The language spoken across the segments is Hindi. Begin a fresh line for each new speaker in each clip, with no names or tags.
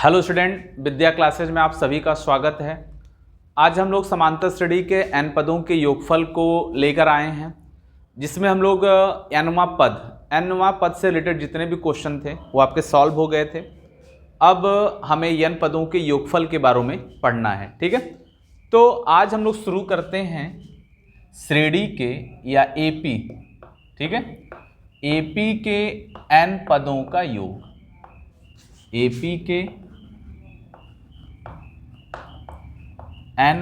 हेलो स्टूडेंट, विद्या क्लासेज में आप सभी का स्वागत है। आज हम लोग समांतर श्रेणी के n पदों के योगफल को लेकर आए हैं, जिसमें हम लोग nवां पद से रिलेटेड जितने भी क्वेश्चन थे वो आपके सॉल्व हो गए थे। अब हमें n पदों के योगफल के बारे में पढ़ना है, ठीक है। तो आज हम लोग शुरू करते हैं श्रेणी के या AP, ठीक है, AP के n पदों का योग। AP के n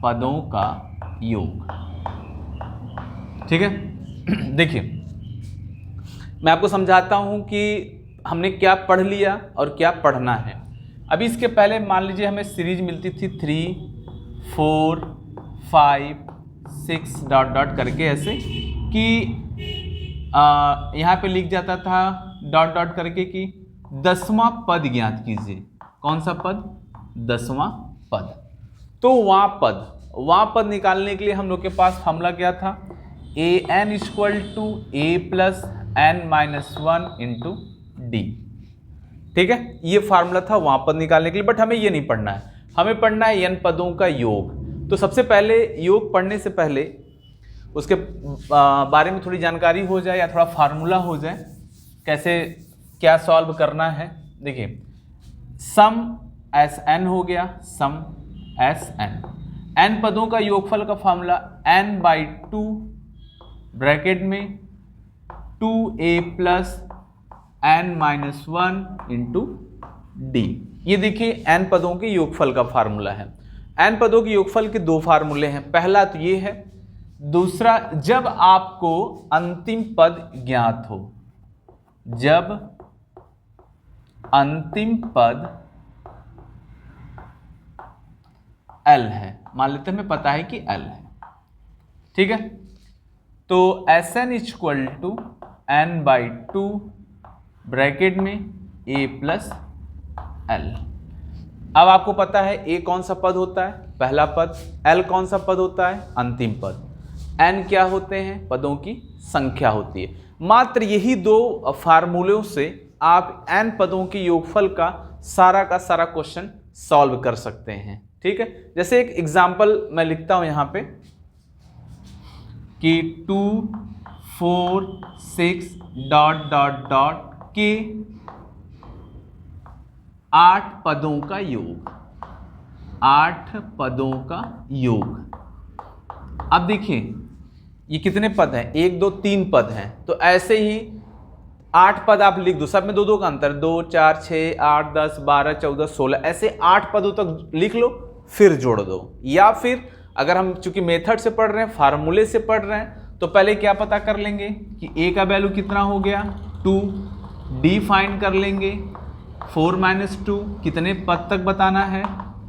पदों का योग, ठीक है। देखिए, मैं आपको समझाता हूं कि हमने क्या पढ़ लिया और क्या पढ़ना है। अभी इसके पहले मान लीजिए हमें सीरीज मिलती थी 3, 4, 5, 6 डॉट डॉट करके, ऐसे कि यहाँ पे लिख जाता था डॉट डॉट करके कि 10वां पद ज्ञात कीजिए। कौन सा पद? 10वां पद। तो वहाँ पद निकालने के लिए हम लोग के पास फॉर्मूला क्या था? an equal to a plus n minus 1 into d, ठीक है। ये फार्मूला था वहाँ पद निकालने के लिए, बट हमें ये नहीं पढ़ना है, हमें पढ़ना है n पदों का योग। तो सबसे पहले योग पढ़ने से पहले उसके बारे में थोड़ी जानकारी हो जाए या थोड़ा फार्मूला हो जाए, कैसे क्या सॉल्व करना है। देखिए, सम एस एन हो गया, सम एस एन पदों का योगफल का फार्मूला n/2 ब्रैकेट में 2a plus n minus 1 into D. ये देखिए n पदों के योगफल का फार्मूला है। n पदों के योगफल के दो फार्मूले हैं, पहला तो ये है, दूसरा जब आपको अंतिम पद ज्ञात हो, जब अंतिम पद L है, मान लेते हैं हमें पता है कि L है, ठीक है। तो Sn equal to n/2 bracket में a प्लस L। अब आपको पता है a कौन सा पद होता है? पहला पद। L कौन सा पद होता है? अंतिम पद। n क्या होते हैं? पदों की संख्या होती है। मात्र यही दो फार्मूलों से आप n पदों के योगफल का सारा क्वेश्चन सॉल्व कर सकते हैं, ठीक है। जैसे एक एग्जाम्पल मैं लिखता हूं यहां पे कि 2, 4, 6 डॉट डॉट डॉट के 8 पदों का योग, 8 पदों का योग। अब देखिए ये कितने पद हैं? 1, 2, 3 पद हैं। तो ऐसे ही 8 पद आप लिख दो, सब में 2-2 का अंतर, 2, 4, 6, 8, 10, 12, 14, 16, ऐसे 8 पदों तक लिख लो, फिर जोड़ दो। या फिर अगर हम चूंकि मेथड से पढ़ रहे हैं, फार्मूले से पढ़ रहे हैं, तो पहले क्या पता कर लेंगे कि a का वैल्यू कितना हो गया? 2, d फाइंड कर लेंगे, 4 माइनस 2 कितने पद तक बताना है?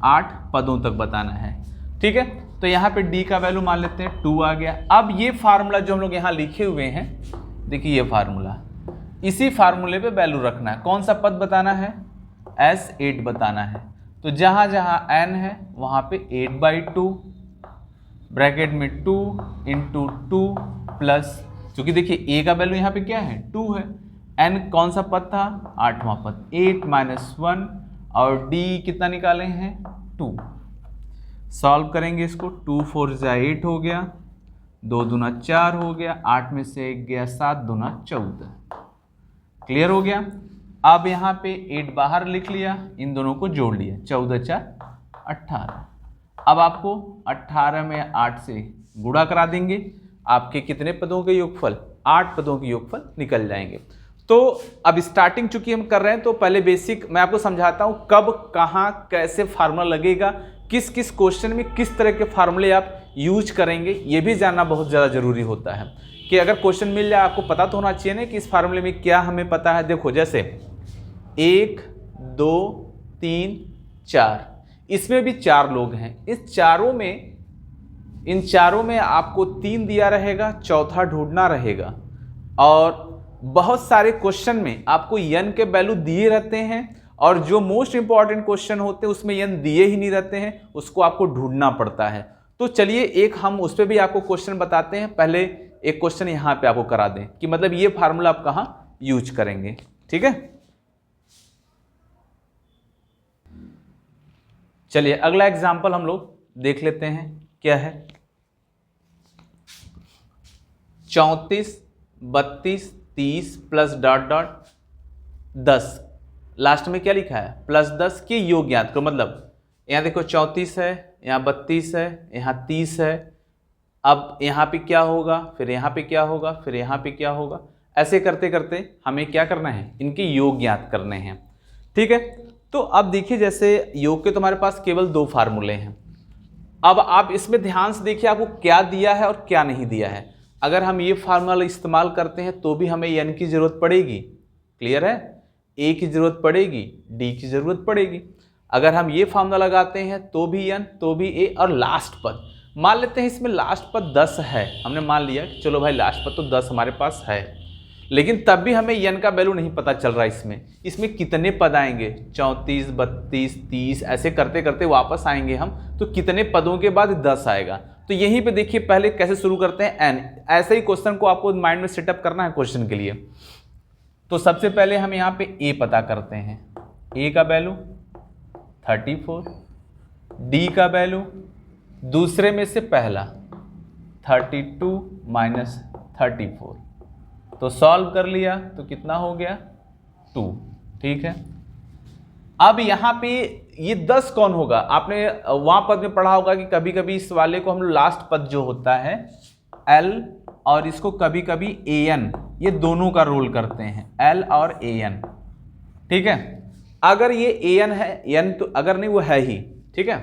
8 पदों तक बताना है, ठीक है। तो यहाँ पे d का वैल्यू मान लेते हैं 2 आ गया। अब ये फार्मूला जो हम लोग यहाँ लिखे हुए हैं, देखिए ये फार्मूला, इसी फार्मूले पे वैल्यू रखना है। कौन सा पद बताना है? S8 बताना है। तो जहां जहां n है वहां पे 8/2 ब्रैकेट में 2 इंटू 2 प्लस, क्योंकि देखिए a का वैल्यू यहाँ पे क्या है? 2 है। n कौन सा पद था? 8वां पद। 8 माइनस 1 और d कितना निकाले हैं? 2। सॉल्व करेंगे इसको, 2 4 जा 8 हो गया, 2 दूना 4 हो गया, 8 में से 1 गया 7 दूना 14। क्लियर हो गया। अब यहाँ पे 8 बाहर लिख लिया, इन दोनों को जोड़ लिया, 14 4 18। अब आपको 18 में 8 से गुणा करा देंगे, आपके कितने पदों के योगफल? 8 पदों के योगफल निकल जाएंगे। तो अब स्टार्टिंग चूंकि हम कर रहे हैं, तो पहले बेसिक मैं आपको समझाता हूँ कब कहाँ कैसे फार्मूला लगेगा, किस किस क्वेश्चन में किस तरह के फार्मूले आप यूज करेंगे, ये भी जानना बहुत ज़्यादा जरूरी होता है कि अगर क्वेश्चन मिल जाए आपको पता तो होना चाहिए ना कि इस फार्मूले में क्या हमें पता है। देखो जैसे 1, 2, 3, 4, इसमें भी 4 लोग हैं। इन चारों में आपको 3 दिया रहेगा, चौथा ढूंढना रहेगा। और बहुत सारे क्वेश्चन में आपको n के वैल्यू दिए रहते हैं, और जो मोस्ट इंपॉर्टेंट क्वेश्चन होते हैं उसमें n दिए ही नहीं रहते हैं, उसको आपको ढूंढना पड़ता है। तो चलिए एक हम उस पर भी आपको क्वेश्चन बताते हैं। पहले एक क्वेश्चन यहाँ पे आपको करा दें कि मतलब ये फार्मूला आप कहाँ यूज करेंगे, ठीक है। चलिए अगला एग्जाम्पल हम लोग देख लेते हैं, क्या है। 34, 32, 30 प्लस डॉट डॉट 10, लास्ट में क्या लिखा है प्लस 10 के योग ज्ञात करो। मतलब यहाँ देखो 34 है, यहाँ 32 है, यहाँ 30 है। अब यहाँ पे क्या होगा, फिर यहाँ पे क्या होगा, फिर यहाँ पे क्या होगा, ऐसे करते करते हमें क्या करना है, इनके योग ज्ञात करने हैं। ठीक है, तो अब देखिए जैसे योग के तुम्हारे पास केवल 2 फार्मूले हैं। अब आप इसमें ध्यान से देखिए आपको क्या दिया है और क्या नहीं दिया है। अगर हम ये फार्मूला इस्तेमाल करते हैं तो भी हमें n की जरूरत पड़ेगी, क्लियर है, a की जरूरत पड़ेगी, d की जरूरत पड़ेगी। अगर हम ये फार्मूला लगाते हैं तो भी n, तो भी a, और लास्ट पद मान लेते हैं इसमें लास्ट पद 10 है। हमने मान लिया कि चलो भाई लास्ट पद तो 10 हमारे पास है, लेकिन तब भी हमें n का वैल्यू नहीं पता चल रहा है। इसमें कितने पद आएंगे, 34, 32, 30 ऐसे करते करते वापस आएंगे हम, तो कितने पदों के बाद 10 आएगा। तो यहीं पे देखिए पहले कैसे शुरू करते हैं n। ऐसे ही क्वेश्चन को आपको माइंड में सेटअप करना है क्वेश्चन के लिए। तो सबसे पहले हम यहाँ पे a पता करते हैं, a का वैल्यू 34, d का वैल्यू दूसरे में से पहला 32 माइनस 34, तो सॉल्व कर लिया तो कितना हो गया 2। ठीक है, अब यहाँ पे ये 10 कौन होगा, आपने वहां पद में पढ़ा होगा कि कभी कभी इस वाले को हम लोग लास्ट पद जो होता है L और इसको कभी कभी AN, ये दोनों का रोल करते हैं, L और AN। ठीक है, अगर ये AN है, N तो अगर नहीं वो है ही, ठीक है,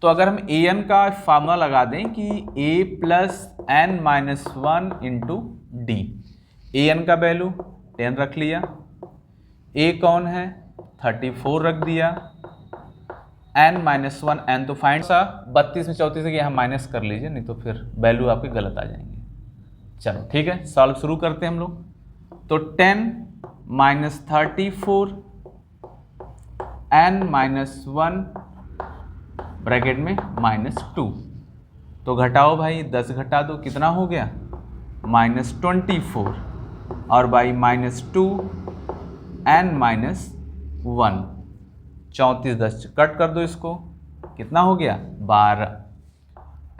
तो अगर हम AN का फार्मूला लगा दें कि A plus N minus 1 into D. AN का वैल्यू 10 रख लिया, A कौन है 34 रख दिया, N माइनस 1, N तो फाइंड सा 32 में 34 है, यहाँ माइनस कर लीजिए नहीं तो फिर वैल्यू आपके गलत आ जाएंगे। चलो ठीक है, सॉल्व शुरू करते हैं हम लोग। तो 10 माइनस 34 N माइनस 1 ब्रैकेट में माइनस 2, तो घटाओ भाई 10 घटा दो, कितना हो गया माइनस 24, और by minus 2 N minus 1, 34 10 cut कर दो इसको, कितना हो गया 12,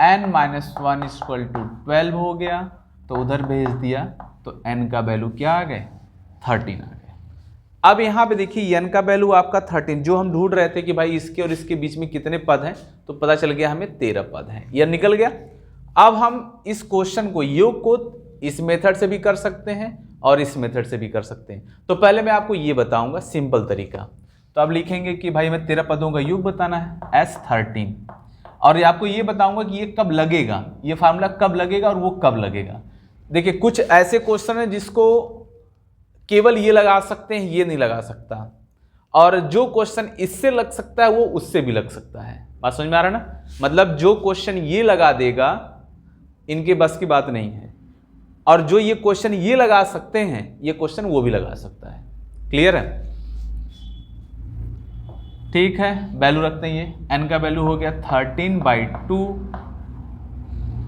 N माइनस 1 इक्वल टू 12 हो गया, तो उधर भेज दिया तो N का वैल्यू क्या आ गए 13 आ गए। अब यहाँ पे देखिए n का वैल्यू आपका 13, जो हम ढूंढ रहे थे कि भाई इसके और इसके बीच में कितने पद हैं, तो पता चल गया हमें 13 पद हैं, यह निकल गया। अब हम इस क्वेश्चन को, योग को इस मेथड से भी कर सकते हैं और इस मेथड से भी कर सकते हैं। तो पहले मैं आपको ये बताऊंगा सिंपल तरीका। तो आप लिखेंगे कि भाई हमें 13 पदों का योग बताना है S13, और ये आपको ये बताऊंगा कि ये कब लगेगा, ये फार्मूला कब लगेगा और वो कब लगेगा। देखिए कुछ ऐसे क्वेश्चन है जिसको केवल ये लगा सकते हैं, ये नहीं लगा सकता, और जो क्वेश्चन इससे लग सकता है वो उससे भी लग सकता है। बात समझ में आ रहा है ना, मतलब जो क्वेश्चन ये लगा देगा इनके बस की बात नहीं है, और जो ये क्वेश्चन ये लगा सकते हैं ये क्वेश्चन वो भी लगा सकता है। क्लियर है, ठीक है, वैल्यू रखते हैं। ये n का वैल्यू हो गया 13/2,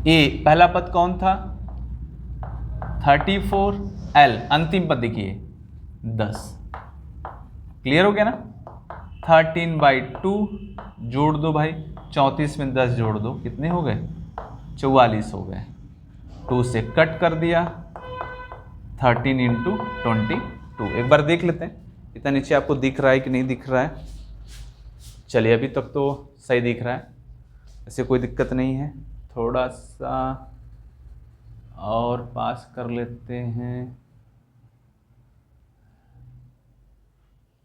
a पहला पद कौन था 34, L अंतिम पद देखिए 10, क्लियर हो गया ना। 13/2 जोड़ दो भाई, 34 में 10 जोड़ दो, कितने हो गए 44 हो गए, 2 से कट कर दिया, 13 इंटू 22। एक बार देख लेते हैं इतना नीचे आपको दिख रहा है कि नहीं दिख रहा है। चलिए अभी तक तो सही दिख रहा है, ऐसे कोई दिक्कत नहीं है, थोड़ा सा और पास कर लेते हैं।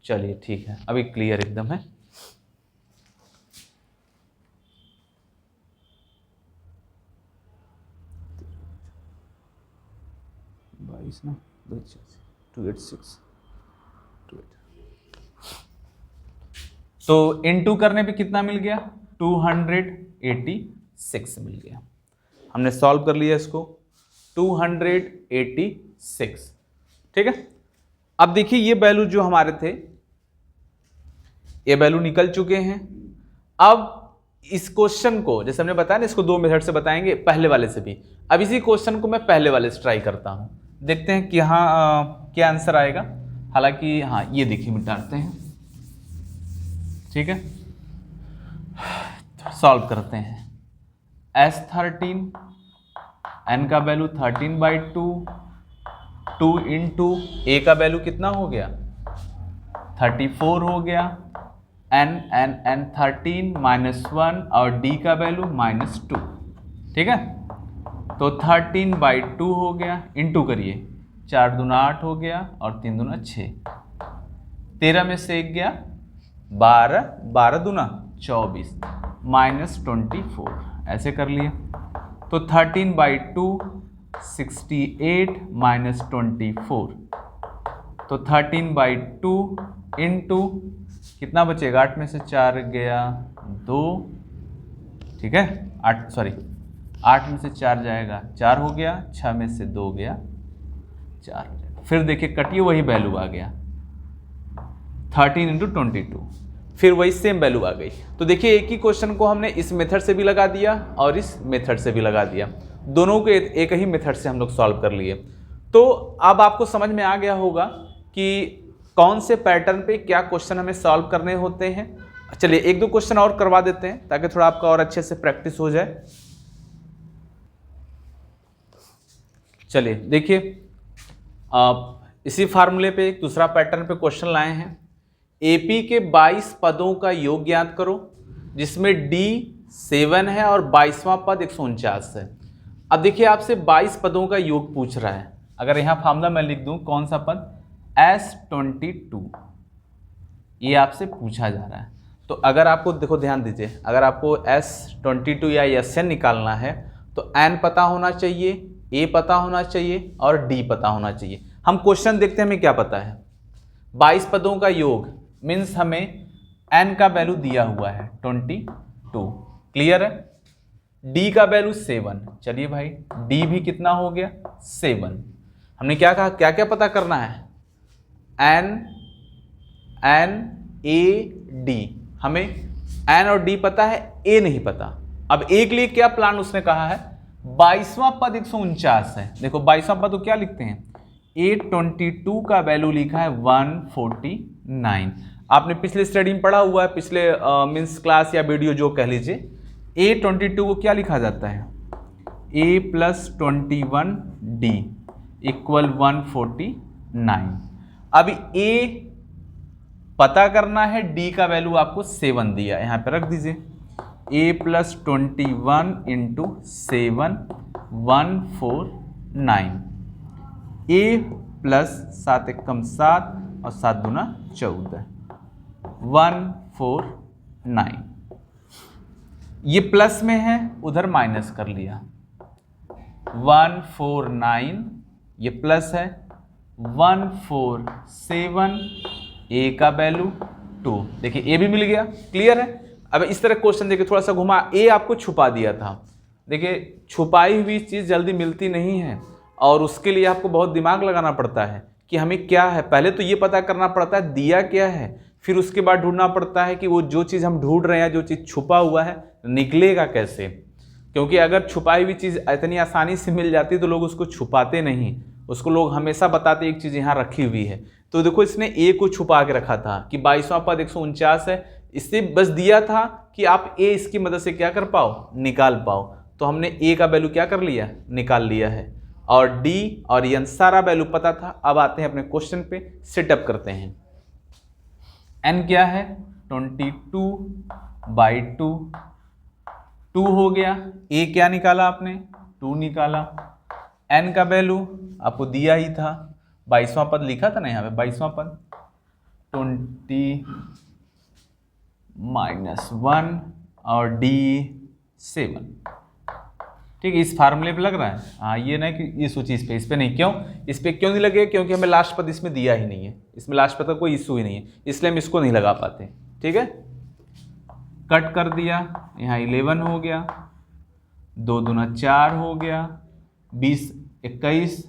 चलिए ठीक है, अभी क्लियर एकदम है। बाईस ना 286 तो इनटू करने पे कितना मिल गया 286 मिल गया। हमने सॉल्व कर लिया इसको 286। ठीक है, अब देखिए ये वैल्यू जो हमारे थे ये वैल्यू निकल चुके हैं। अब इस क्वेश्चन को जैसे हमने बताया ना, इसको 2 मेथड से बताएंगे, पहले वाले से भी। अब इसी क्वेश्चन को मैं पहले वाले से ट्राई करता हूं, देखते हैं कि हाँ क्या आंसर आएगा। हालांकि हाँ ये देखिए मिटाते हैं, ठीक है, सॉल्व करते हैं। S13 n का वैल्यू 13/2, 2 इंटू ए का वैल्यू कितना हो गया 34 हो गया, n 13 -1 और d का वैल्यू -2, ठीक है। तो 13/2 हो गया, इंटू करिए, 4 दूना 8 हो गया और 3 दूना 6, 13 में से 1 गया 12, 12 दूना 24 -24, ऐसे कर लिए। तो 13/2 68 -24, तो 13/2 इंटू कितना बचेगा, 8 में से 4 गया 2, ठीक है, 8 में से 4 जाएगा 4 हो गया, 6 में से 2 गया 4 हो जाएगा। फिर देखिए कटिए, वही वैल्यू आ गया 13 इंटू 22, फिर वही सेम वैल्यू आ गई। तो देखिए एक ही क्वेश्चन को हमने इस मेथड से भी लगा दिया और इस मेथड से भी लगा दिया, दोनों को एक ही मेथड से हम लोग सॉल्व कर लिए। तो अब आपको समझ में आ गया होगा कि कौन से पैटर्न पे क्या क्वेश्चन हमें सॉल्व करने होते हैं। चलिए एक दो क्वेश्चन और करवा देते हैं ताकि थोड़ा आपका और अच्छे से प्रैक्टिस हो जाए। चलिए देखिए, इसी फार्मूले पे एक दूसरा पैटर्न पे क्वेश्चन लाए हैं। एपी के 22 पदों का योग ज्ञात करो, जिसमें डी 7 है और 22वां पद 149 है। अब देखिए आपसे 22 पदों का योग पूछ रहा है। अगर यहाँ फार्मूला मैं लिख दूं, कौन सा पद, S22, ये आपसे पूछा जा रहा है। तो अगर आपको देखो, ध्यान दीजिए, अगर आपको S22 या SN निकालना है तो N पता होना चाहिए, A पता होना चाहिए और D पता होना चाहिए। हम क्वेश्चन देखते हैं हमें क्या पता है। 22 पदों का योग मीन्स हमें N का वैल्यू दिया हुआ है 22, क्लियर है। D का वैल्यू 7, चलिए भाई D भी कितना हो गया 7। हमने क्या कहा, क्या क्या पता करना है, N A D, हमें N और D पता है, A नहीं पता। अब A के लिए क्या प्लान उसने कहा है, 22वां पद 149 है। देखो 22वां पद तो क्या लिखते हैं, A22 का वैल्यू लिखा है 149। आपने पिछले स्टडी में पढ़ा हुआ है, पिछले मीन्स क्लास या वीडियो जो कह लीजिए। A22 को क्या लिखा जाता है, A+21D = 149। अब A पता करना है, D का वैल्यू आपको 7 दिया, यहाँ पे रख दीजिए, A+21 × 7 149, A +7 × 7 और 7 दूना 14, 149। ये प्लस में है, उधर माइनस कर लिया, 149, ये प्लस है, 147, A का वैल्यू 2, देखिए A भी मिल गया, क्लियर है। अब इस तरह क्वेश्चन देखिए, थोड़ा सा घुमा, A आपको छुपा दिया था। देखिए छुपाई हुई चीज़ जल्दी मिलती नहीं है और उसके लिए आपको बहुत दिमाग लगाना पड़ता है कि हमें क्या है। पहले तो ये पता करना पड़ता है दिया क्या है, फिर उसके बाद ढूंढना पड़ता है कि वो जो चीज़ हम ढूंढ रहे हैं, जो चीज़ छुपा हुआ है, निकलेगा कैसे। क्योंकि अगर छुपाई हुई चीज़ इतनी आसानी से मिल जाती तो लोग उसको छुपाते नहीं, उसको लोग हमेशा बताते एक चीज़ यहाँ रखी हुई है। तो देखो इसने A को छुपा के रखा था कि 22वां पद 149 है, इससे बस दिया था कि आप A इसकी मदद से क्या कर पाओ, निकाल पाओ। तो हमने A का वैल्यू क्या कर लिया, निकाल लिया है, और D और N सारा वैल्यू पता था। अब आते हैं अपने क्वेश्चन पे, सेटअप करते हैं। N क्या है, 22/2, 2 हो गया। A क्या निकाला आपने, 2 निकाला। N का वैल्यू आपको दिया ही था, 22वां पद लिखा था ना यहाँ पे, 22वां पद 20-1 और D 7, ठीक है। इस फार्मूले पे लग रहा है, हाँ ये नहीं कि इस चीज़ पे, इस पे नहीं। क्यों, इस पे क्यों नहीं लगे, क्योंकि हमें लास्ट पद इसमें दिया ही नहीं है, इसमें लास्ट पद का कोई इशू ही नहीं है, इसलिए हम इसको नहीं लगा पाते, ठीक है। कट कर दिया, यहाँ 11 हो गया, 2 दूना 4 हो गया, 20 21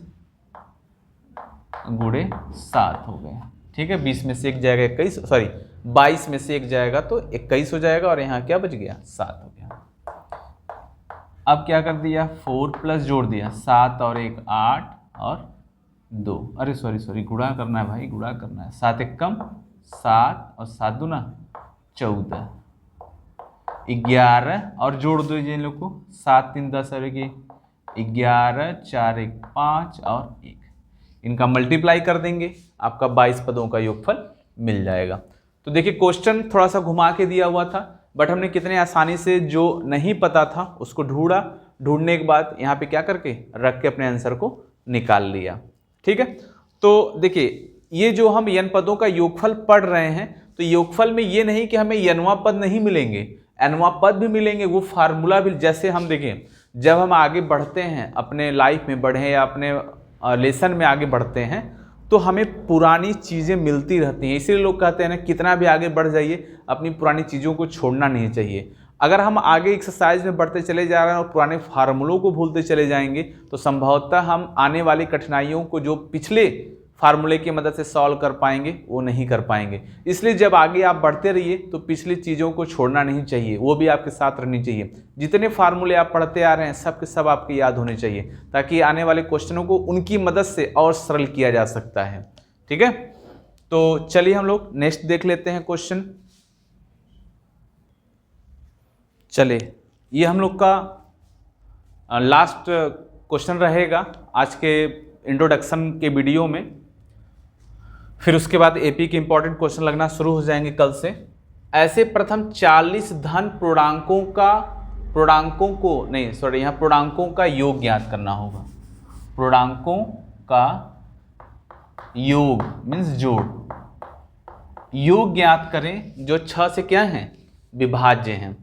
गुणे 7 हो गया, ठीक है। 20 में से 1 जाएगा 21, सॉरी 22 में से 1 जाएगा तो 21 हो जाएगा, और यहाँ क्या बच गया, 7 हो गया। अब क्या कर दिया, 4 प्लस जोड़ दिया, 7 और 1 8 और 2, अरे सॉरी गुणा करना है भाई, गुणा करना है, 7 1 कम 7 और 7 दूना 14, 11 और जोड़ दो इन लोग को, 7 3 10 और 11, 4 1 5 और 1, इनका मल्टीप्लाई कर देंगे, आपका 22 पदों का योगफल मिल जाएगा। तो देखिए क्वेश्चन थोड़ा सा घुमा के दिया हुआ था, बट हमने कितने आसानी से जो नहीं पता था उसको ढूंढा, ढूंढने के बाद यहाँ पे क्या करके रख के अपने आंसर को निकाल लिया। ठीक है, तो देखिए ये जो हम n पदों का योगफल पढ़ रहे हैं, तो योगफल में ये नहीं कि हमें nवां पद नहीं मिलेंगे, nवां पद भी मिलेंगे, वो फार्मूला भी। जैसे हम देखें जब हम आगे बढ़ते हैं, अपने लाइफ में बढ़े या अपने लेसन में आगे बढ़ते हैं, तो हमें पुरानी चीज़ें मिलती रहती हैं। इसीलिए लोग कहते हैं ना, कितना भी आगे बढ़ जाइए अपनी पुरानी चीज़ों को छोड़ना नहीं चाहिए। अगर हम आगे एक्सरसाइज में बढ़ते चले जा रहे हैं और पुराने फार्मूलों को भूलते चले जाएंगे, तो संभवतः हम आने वाली कठिनाइयों को जो पिछले फार्मूले की मदद से सॉल्व कर पाएंगे वो नहीं कर पाएंगे। इसलिए जब आगे आप बढ़ते रहिए तो पिछली चीज़ों को छोड़ना नहीं चाहिए, वो भी आपके साथ रहनी चाहिए। जितने फार्मूले आप पढ़ते आ रहे हैं सब के सब आपके याद होने चाहिए, ताकि आने वाले क्वेश्चनों को उनकी मदद से और सरल किया जा सकता है। ठीक है, तो चलिए हम लोग नेक्स्ट देख लेते हैं क्वेश्चन। चले, ये हम लोग का लास्ट क्वेश्चन रहेगा आज के इंट्रोडक्शन के वीडियो में। फिर उसके बाद एपी के इंपॉर्टेंट क्वेश्चन लगना शुरू हो जाएंगे कल से। ऐसे प्रथम 40 धन पूर्णांकों का योग ज्ञात करना होगा। पूर्णांकों का योग मीन्स जोड़, योग ज्ञात करें जो 6 से क्या हैं, विभाज्य हैं।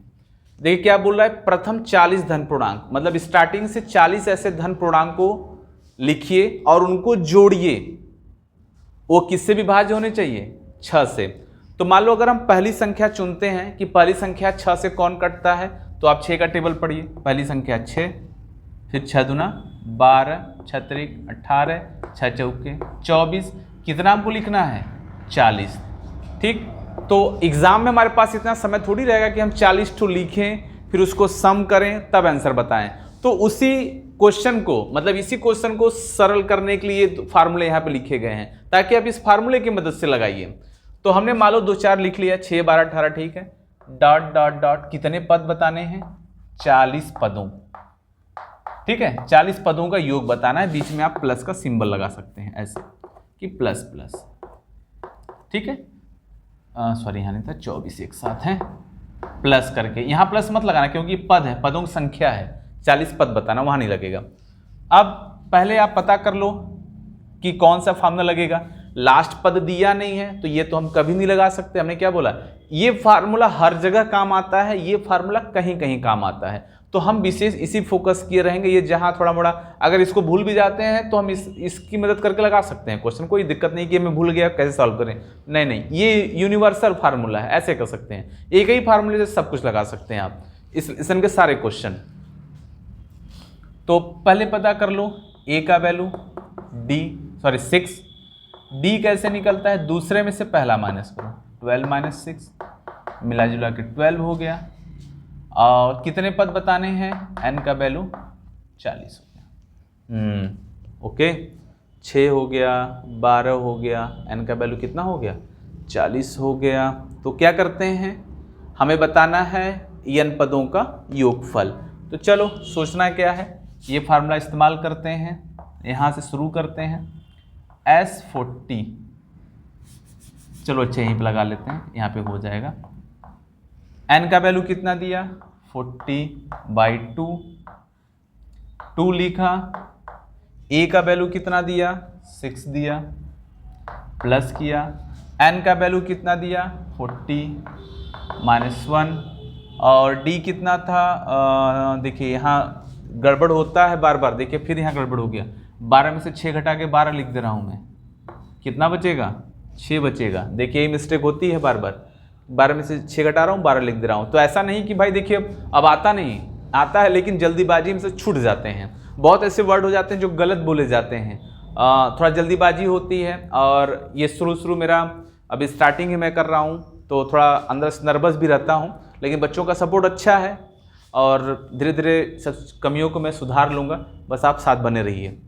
देखिए क्या बोल रहा है, प्रथम 40 धन पूर्णांक, मतलब स्टार्टिंग से 40 ऐसे धन पूर्णांक को लिखिए और उनको जोड़िए। वो किससे विभाज्य होने चाहिए, 6 से। तो मान लो अगर हम पहली संख्या चुनते हैं कि पहली संख्या 6 से कौन कटता है, तो आप 6 का टेबल पढ़िए। पहली संख्या 6, फिर 6 दूना 12, 6 त्रिक 18, 6 चौके 24, कितना हमको लिखना है, 40। ठीक, तो एग्जाम में हमारे पास इतना समय थोड़ी रहेगा कि हम 40 ठो लिखें फिर उसको सम करें तब आंसर बताएं। तो उसी क्वेश्चन को, मतलब इसी क्वेश्चन को सरल करने के लिए फार्मूले यहाँ पे लिखे गए हैं, ताकि आप इस फार्मूले की मदद से लगाइए। तो हमने मान लो 2 4 लिख लिया, 6 12 18, ठीक है। डॉट डॉट डॉट कितने पद बताने हैं, 40 पदों। ठीक है, 40 पदों का योग बताना है। बीच में आप प्लस का सिंबल लगा सकते हैं ऐसे कि प्लस प्लस। ठीक है, सॉरी यहाँ नहीं था, 24 एक साथ है, प्लस करके। यहाँ प्लस मत लगाना क्योंकि पद है, पदों की संख्या है, 40 पद बताना, वहाँ नहीं लगेगा। अब पहले आप पता कर लो कि कौन सा फार्मूला लगेगा। लास्ट पद दिया नहीं है तो ये तो हम कभी नहीं लगा सकते। हमने क्या बोला, ये फार्मूला हर जगह काम आता है, ये फार्मूला कहीं कहीं काम आता है। तो हम विशेष इसी फोकस किए रहेंगे। ये जहाँ थोड़ा मोड़ा अगर इसको भूल भी जाते हैं तो हम इसकी मदद करके लगा सकते हैं क्वेश्चन। कोई दिक्कत नहीं कि मैं भूल गया कैसे सॉल्व करें, नहीं, ये यूनिवर्सल फार्मूला है, ऐसे कर सकते हैं। एक ही फार्मूले से सब कुछ लगा सकते हैं आप इसमें के सारे क्वेश्चन। तो पहले पता कर लो ए का वैल्यू 6। डी कैसे निकलता है, दूसरे में से पहला माइनस करो, 12 माइनस 6, मिला जुला के 12 हो गया। और कितने पद बताने हैं, एन का वैल्यू 40 हो गया। ओके, 6 हो गया, 12 हो गया, एन का वैल्यू कितना हो गया, 40 हो गया। तो क्या करते हैं, हमें बताना है एन पदों का योगफल। तो चलो सोचना क्या है, ये फार्मूला इस्तेमाल करते हैं, यहाँ से शुरू करते हैं। S40, चलो अच्छा यहीं पे लगा लेते हैं, यहाँ पे हो जाएगा। n का वैल्यू कितना दिया, 40/2, 2 लिखा। a का वैल्यू कितना दिया, 6 दिया, प्लस किया। n का वैल्यू कितना दिया, 40 -1। और d कितना था, देखिए यहाँ गड़बड़ होता है बार बार, देखिए फिर यहाँ गड़बड़ हो गया। 12 में से 6 घटा के 12 लिख दे रहा हूँ मैं, कितना बचेगा, 6 बचेगा। देखिए ये मिस्टेक होती है बार बार, 12 में से 6 घटा रहा हूँ, 12 लिख दे रहा हूँ। तो ऐसा नहीं कि भाई देखिए अब आता नहीं, आता है लेकिन जल्दीबाजी में से छूट जाते हैं। बहुत ऐसे वर्ड हो जाते हैं जो गलत बोले जाते हैं, थोड़ा जल्दीबाजी होती है। और ये शुरू मेरा अभी स्टार्टिंग ही मैं कर रहा हूँ, तो थोड़ा अंदर से नर्वस भी रहता हूँ, लेकिन बच्चों का सपोर्ट अच्छा है और धीरे धीरे सब कमियों को मैं सुधार लूँगा, बस आप साथ बने रहिए।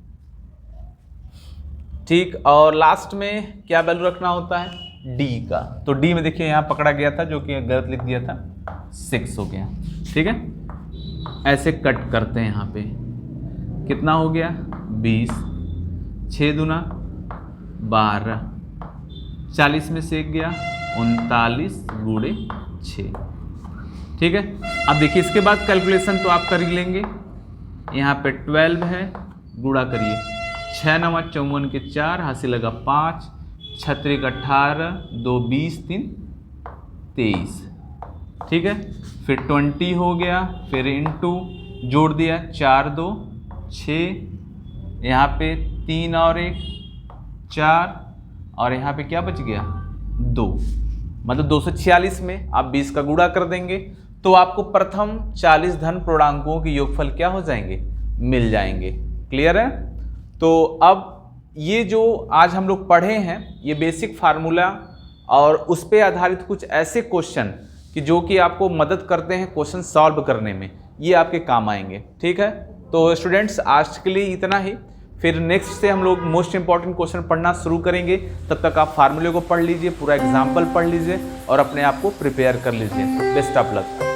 ठीक, और लास्ट में क्या वैल्यू रखना होता है, डी का। तो डी में देखिए यहाँ पकड़ा गया था जो कि गलत लिख दिया था, 6 हो गया। ठीक है, ऐसे कट करते हैं यहाँ पे, कितना हो गया 20, 6 दूना 12, 40 में से 1 गया 39 गुणे 6। ठीक है, अब देखिए इसके बाद कैलकुलेशन तो आप कर ही लेंगे। यहाँ पे 12 है, गुणा करिए 6 9 54 के 4, हासिल लगा 5, 6 3 18, 2 20 3 23। ठीक है, फिर 20 हो गया, फिर इंटू जोड़ दिया 4 2 6, यहाँ पे 3 और 1 4, और यहाँ पे क्या बच गया 2, मतलब 246 में आप 20 का गुणा कर देंगे तो आपको प्रथम 40 धन पूर्णांकों के योगफल क्या हो जाएंगे, मिल जाएंगे। क्लियर है? तो अब ये जो आज हम लोग पढ़े हैं ये बेसिक फार्मूला और उस पे आधारित कुछ ऐसे क्वेश्चन कि जो कि आपको मदद करते हैं क्वेश्चन सॉल्व करने में, ये आपके काम आएंगे। ठीक है, तो स्टूडेंट्स आज के लिए इतना ही, फिर नेक्स्ट से हम लोग मोस्ट इंपॉर्टेंट क्वेश्चन पढ़ना शुरू करेंगे। तब तक आप फार्मूले को पढ़ लीजिए, पूरा एग्जाम्पल पढ़ लीजिए और अपने आप को प्रिपेयर कर लीजिए। Best of luck.